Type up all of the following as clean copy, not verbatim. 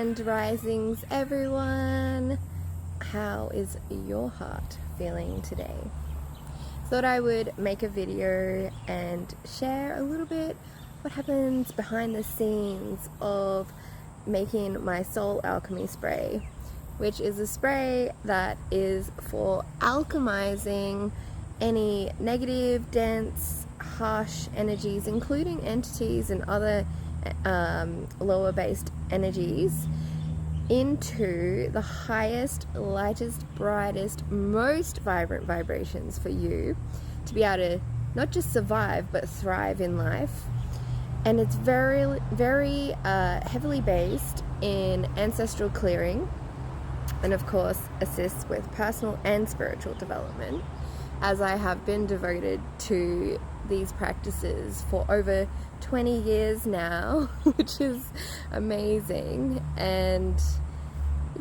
Grand Risings, everyone. How is your heart feeling today? Thought I would make a video and share a little bit what happens behind the scenes of making my Soul Alchemy Spray, which is a spray that is for alchemizing any negative, dense, harsh energies, including entities and other lower based energies, into the highest, lightest, brightest, most vibrant vibrations for you to be able to not just survive but thrive in life. And it's very, very heavily based in ancestral clearing, and of course assists with personal and spiritual development, as I have been devoted to these practices for over 20 years now, which is amazing. And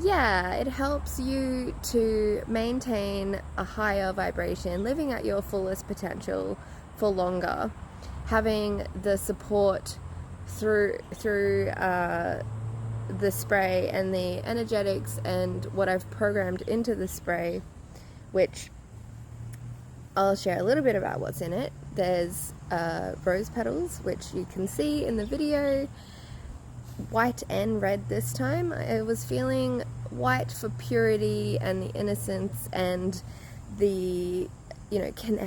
yeah, it helps you to maintain a higher vibration, living at your fullest potential for longer, having the support through the spray and the energetics and what I've programmed into the spray, which I'll share a little bit about what's in it. There's rose petals, which you can see in the video, white and red this time. I was feeling white for purity and the innocence and the,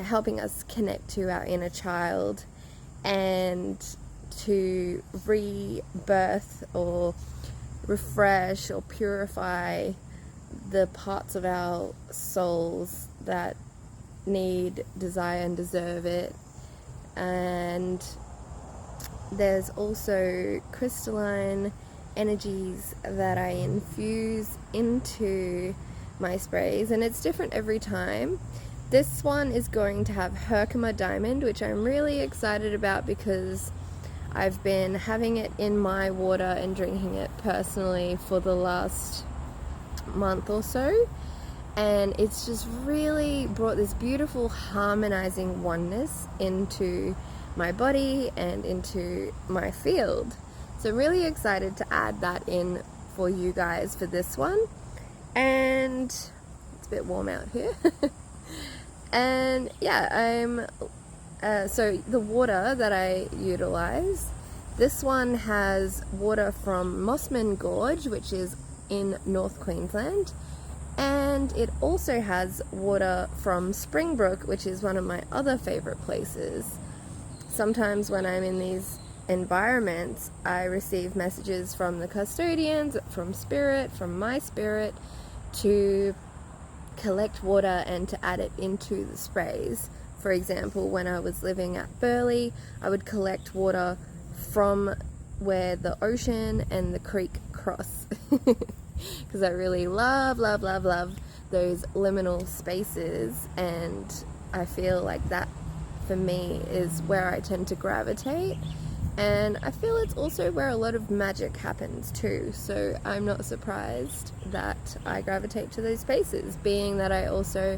helping us connect to our inner child and to rebirth or refresh or purify the parts of our souls that need, desire and deserve it. And there's also crystalline energies that I infuse into my sprays, and it's different every time. This one is going to have Herkimer Diamond, which I'm really excited about because I've been having it in my water and drinking it personally for the last month or so. And it's just really brought this beautiful harmonizing oneness into my body and into my field. So I'm really excited to add that in for you guys for this one. And it's a bit warm out here. And yeah, so the water that I utilize, this one has water from Mossman Gorge, which is in North Queensland. And it also has water from Springbrook, which is one of my other favorite places. Sometimes when I'm in these environments, I receive messages from the custodians, from spirit, from my spirit, to collect water and to add it into the sprays. For example, when I was living at Burleigh, I would collect water from where the ocean and the creek cross. Because I really love those liminal spaces, and I feel like that for me is where I tend to gravitate, and I feel it's also where a lot of magic happens too. So I'm not surprised that I gravitate to those spaces, being that I also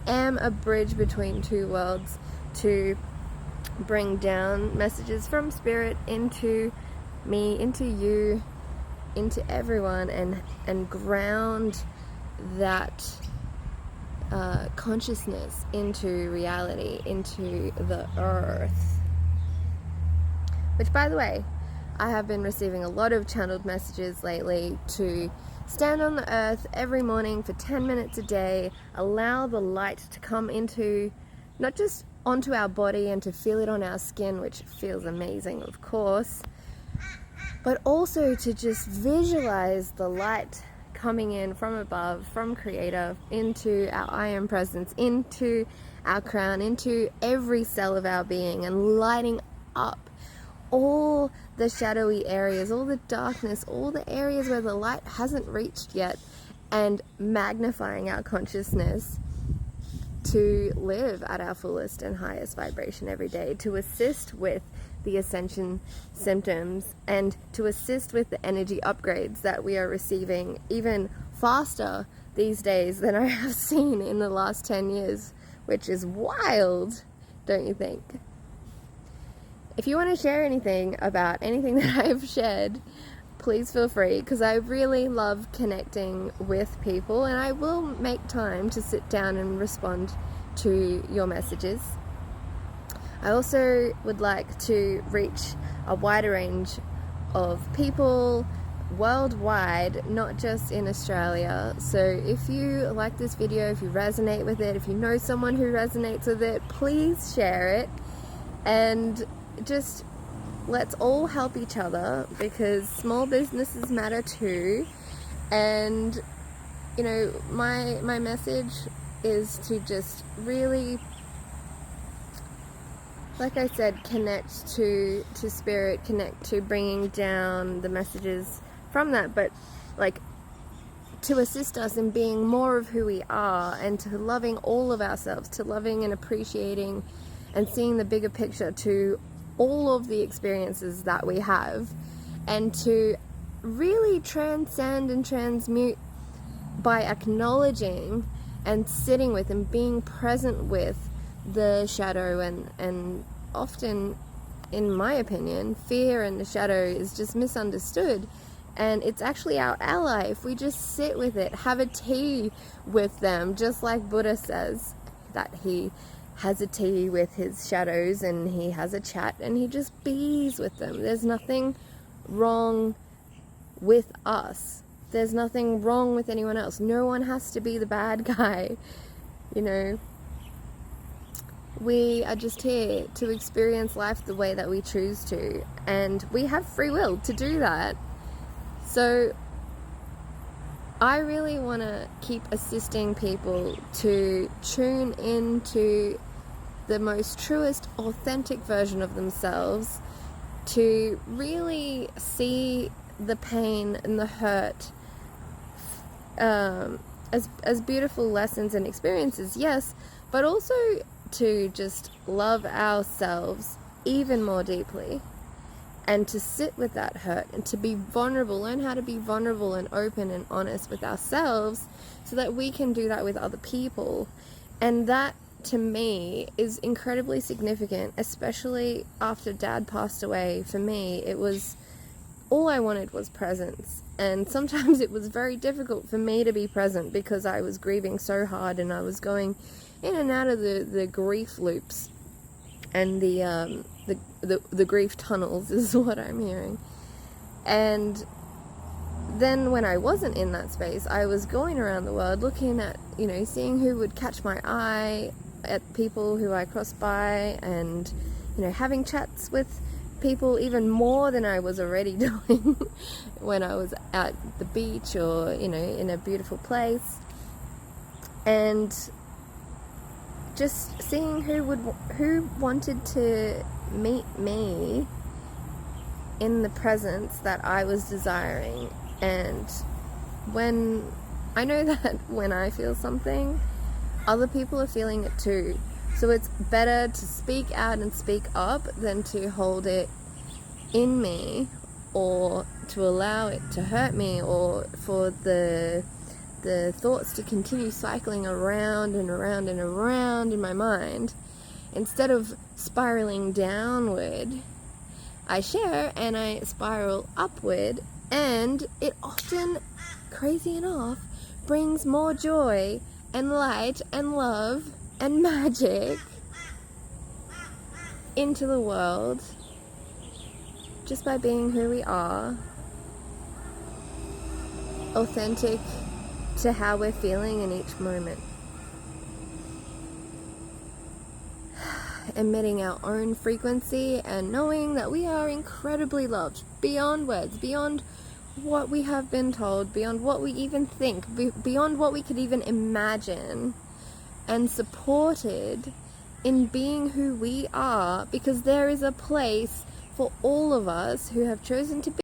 am a bridge between two worlds to bring down messages from spirit into me, into you, into everyone, and ground that consciousness into reality, into the earth. Which, by the way, I have been receiving a lot of channeled messages lately to stand on the earth every morning for 10 minutes a day, allow the light to come into, not just onto our body and to feel it on our skin, which feels amazing, of course, but also to just visualize the light coming in from above, from Creator, into our I Am Presence, into our crown, into every cell of our being, and lighting up all the shadowy areas, all the darkness, all the areas where the light hasn't reached yet, and magnifying our consciousness to live at our fullest and highest vibration every day, to assist with the Ascension symptoms and to assist with the energy upgrades that we are receiving even faster these days than I have seen in the last 10 years, which is wild, don't you think? If you want to share anything about anything that I've shared, please feel free, because I really love connecting with people, and I will make time to sit down and respond to your messages. I also would like to reach a wider range of people worldwide, not just in Australia. So if you like this video, if you resonate with it, if you know someone who resonates with it, please share it, and just let's all help each other, because small businesses matter too. And you know, my message is to just really, like I said, connect to spirit, connect to bringing down the messages from that, but like to assist us in being more of who we are, and to loving all of ourselves, to loving and appreciating and seeing the bigger picture to all of the experiences that we have, and to really transcend and transmute by acknowledging and sitting with and being present with the shadow. And often, in my opinion, fear and the shadow is just misunderstood, and it's actually our ally if we just sit with it, have a tea with them, just like Buddha says that he has a tea with his shadows, and he has a chat, and he just bees with them. There's nothing wrong with us. There's nothing wrong with anyone else. No one has to be the bad guy, you know. We are just here to experience life the way that we choose to, and we have free will to do that. So I really want to keep assisting people to tune into the most truest, authentic version of themselves, to really see the pain and the hurt as beautiful lessons and experiences, yes, but also to just love ourselves even more deeply, and to sit with that hurt, and to be vulnerable, learn how to be vulnerable and open and honest with ourselves, so that we can do that with other people. And that, to me, is incredibly significant, especially after Dad passed away. For me, it was, all I wanted was presence, and sometimes it was very difficult for me to be present, because I was grieving so hard, and I was going in and out of the grief loops, and the grief tunnels is what I'm hearing. And then when I wasn't in that space, I was going around the world looking at, you know, seeing who would catch my eye, at people who I crossed by, and, you know, having chats with people even more than I was already doing when I was at the beach, or, you know, in a beautiful place, and just seeing who wanted to meet me in the presence that I was desiring. And when I know that when I feel something, other people are feeling it too. So it's better to speak out and speak up than to hold it in me, or to allow it to hurt me, or for the thoughts to continue cycling around and around and around in my mind. Instead of spiraling downward, I share and I spiral upward, and it often, crazy enough, brings more joy and light and love and magic into the world, just by being who we are, authentic to how we're feeling in each moment, emitting our own frequency, and knowing that we are incredibly loved beyond words, beyond what we have been told, beyond what we even think, beyond what we could even imagine, and supported in being who we are, because there is a place for all of us who have chosen to be